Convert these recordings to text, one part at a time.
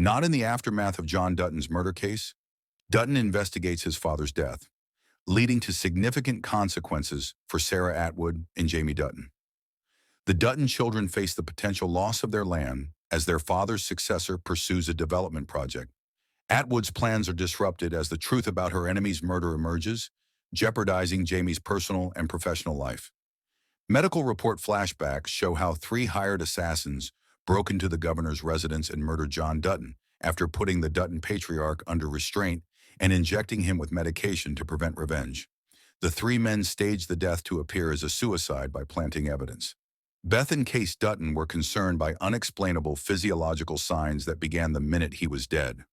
Not in the aftermath of John Dutton's murder case, Dutton investigates his father's death, leading to significant consequences for Sarah Atwood and Jamie Dutton. The Dutton children face the potential loss of their land as their father's successor pursues a development project. Atwood's plans are disrupted as the truth about her enemy's murder emerges, jeopardizing Jamie's personal and professional life. Medical report flashbacks show how 3 hired assassins broke into the governor's residence and murdered John Dutton after putting the Dutton patriarch under restraint and injecting him with medication to prevent revenge. The 3 men staged the death to appear as a suicide by planting evidence. Beth and Case Dutton were concerned by unexplainable physiological signs that began the minute he was dead.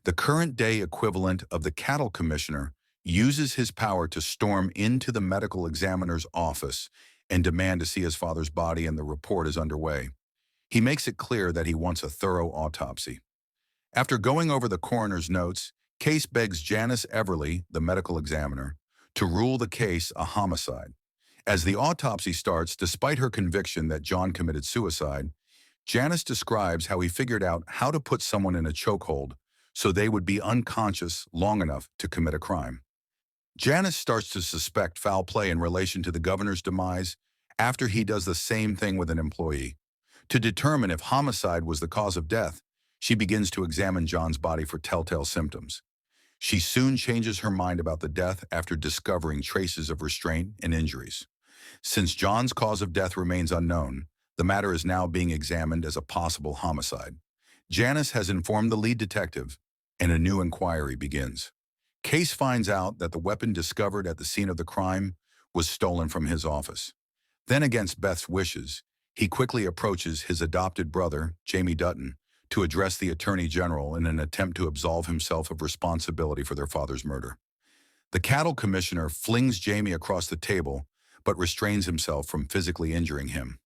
The current-day equivalent of the cattle commissioner uses his power to storm into the medical examiner's office and demand to see his father's body, and the report is underway. He makes it clear that he wants a thorough autopsy. After going over the coroner's notes, Case begs Janice Everly, the medical examiner, to rule the case a homicide. As the autopsy starts, despite her conviction that John committed suicide, Janice describes how he figured out how to put someone in a chokehold so they would be unconscious long enough to commit a crime. Janice starts to suspect foul play in relation to the governor's demise after he does the same thing with an employee. To determine if homicide was the cause of death, she begins to examine John's body for telltale symptoms. She soon changes her mind about the death after discovering traces of restraint and injuries. Since John's cause of death remains unknown, the matter is now being examined as a possible homicide. Janice has informed the lead detective, and a new inquiry begins. Case finds out that the weapon discovered at the scene of the crime was stolen from his office. Then, against Beth's wishes, he quickly approaches his adopted brother, Jamie Dutton, to address the Attorney General in an attempt to absolve himself of responsibility for their father's murder. The cattle commissioner flings Jamie across the table, but restrains himself from physically injuring him.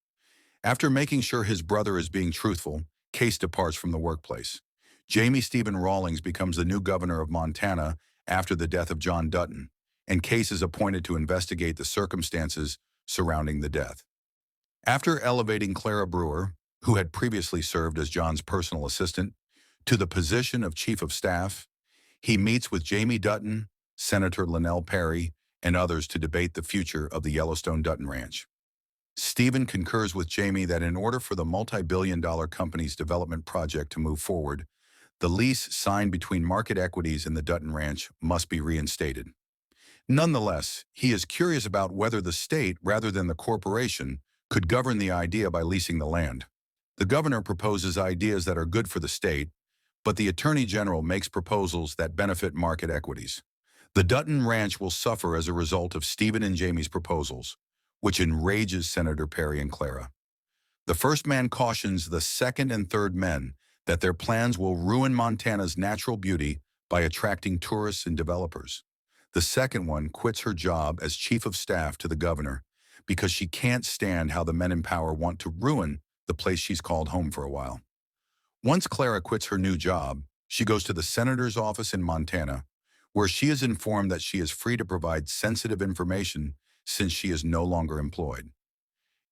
After making sure his brother is being truthful, Case departs from the workplace. Jamie Stephen Rawlings becomes the new governor of Montana after the death of John Dutton, and Case is appointed to investigate the circumstances surrounding the death. After elevating Clara Brewer, who had previously served as John's personal assistant, to the position of chief of staff, he meets with Jamie Dutton, Senator Linnell Perry, and others to debate the future of the Yellowstone Dutton Ranch. Stephen concurs with Jamie that in order for the multi-billion-dollar company's development project to move forward, the lease signed between Market Equities and the Dutton Ranch must be reinstated. Nonetheless, he is curious about whether the state, rather than the corporation, could govern the idea by leasing the land. The governor proposes ideas that are good for the state, but the Attorney General makes proposals that benefit Market Equities. The Dutton Ranch will suffer as a result of Stephen and Jamie's proposals, which enrages Senator Perry and Clara. The first man cautions the second and third men that their plans will ruin Montana's natural beauty by attracting tourists and developers. The second one quits her job as chief of staff to the governor because she can't stand how the men in power want to ruin the place she's called home for a while. Once Clara quits her new job, she goes to the senator's office in Montana, where she is informed that she is free to provide sensitive information since she is no longer employed.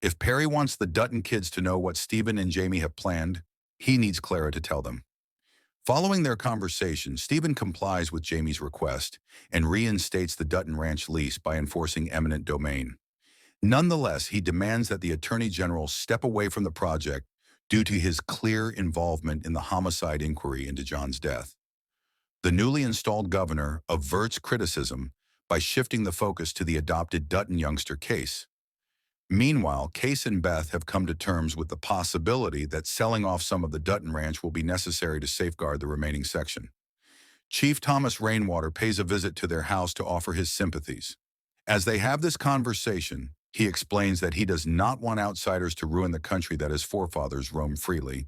If Perry wants the Dutton kids to know what Stephen and Jamie have planned, he needs Clara to tell them. Following their conversation, Stephen complies with Jamie's request and reinstates the Dutton Ranch lease by enforcing eminent domain. Nonetheless, he demands that the Attorney General step away from the project due to his clear involvement in the homicide inquiry into John's death. The newly installed governor averts criticism by shifting the focus to the adopted Dutton youngster Case. Meanwhile, Case and Beth have come to terms with the possibility that selling off some of the Dutton Ranch will be necessary to safeguard the remaining section. Chief Thomas Rainwater pays a visit to their house to offer his sympathies. As they have this conversation, he explains that he does not want outsiders to ruin the country that his forefathers roamed freely.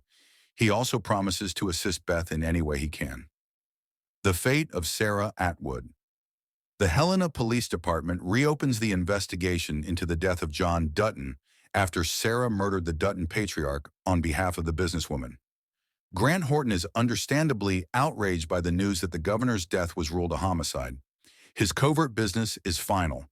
He also promises to assist Beth in any way he can. The fate of Sarah Atwood. The Helena Police Department reopens the investigation into the death of John Dutton after Sarah murdered the Dutton patriarch on behalf of the businesswoman. Grant Horton is understandably outraged by the news that the governor's death was ruled a homicide. His covert business is final,